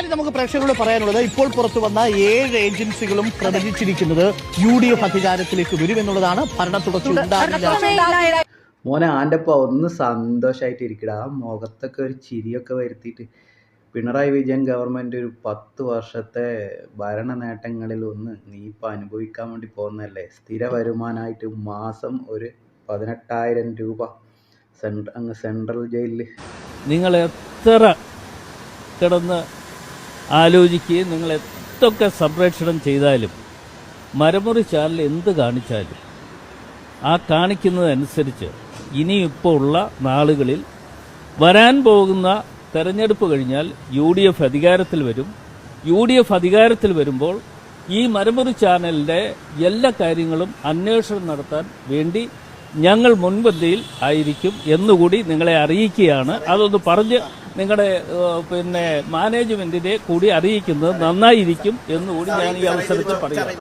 നമുക്ക് പ്രേക്ഷകരോട് പറയാനുള്ളത് ഇപ്പോൾ പുറത്തു വന്ന 7 ഏജൻസികളും പ്രവചിച്ചിരിക്കുന്നത് UDF അധികാരത്തിലേക്ക് വരുമെന്നുള്ളതാണ്. ഭരണ തുടർച്ച മോനെ ആൻ്റെപ്പ ഒന്ന് സന്തോഷമായിട്ട് ഇരിക്കടാ. മുഖത്തൊക്കെ ഒരു ചിരിയൊക്കെ വരുത്തിയിട്ട് പിണറായി വിജയൻ ഗവൺമെൻറ് ഒരു 10 വർഷത്തെ ഭരണ നേട്ടങ്ങളിൽ ഒന്ന് നീ ഇപ്പം അനുഭവിക്കാൻ വേണ്ടി പോകുന്നതല്ലേ. സ്ഥിര വരുമാനമായിട്ട് മാസം ഒരു 18,000 രൂപ അങ്ങ് സെൻട്രൽ ജയിലിൽ. നിങ്ങൾ എത്ര കിടന്ന് ആലോചിക്കുകയും നിങ്ങൾ എന്തൊക്കെ സംപ്രേഷണം ചെയ്താലും മരമുറി ചാനൽ എന്ത് കാണിച്ചാലും ആ കാണിക്കുന്നതനുസരിച്ച് ഇനിയിപ്പോൾ ഉള്ള നാളുകളിൽ വരാൻ പോകുന്ന തെരഞ്ഞെടുപ്പ് കഴിഞ്ഞാൽ UDF അധികാരത്തിൽ വരും. UDF അധികാരത്തിൽ വരുമ്പോൾ ഈ മരമുറി ചാനലിൻ്റെ എല്ലാ കാര്യങ്ങളും അന്വേഷണം നടത്താൻ വേണ്ടി ഞങ്ങൾ മുൻപന്തിയിൽ ആയിരിക്കും എന്നുകൂടി നിങ്ങളെ അറിയിക്കുകയാണ്. അതൊന്ന് പറഞ്ഞ് നിങ്ങളുടെ മാനേജ്മെന്റിനെ കൂടി അറിയിക്കുന്നത് നന്നായിരിക്കും എന്നുകൂടി ഞാൻ ഈ അവസരത്തിൽ പറയാം.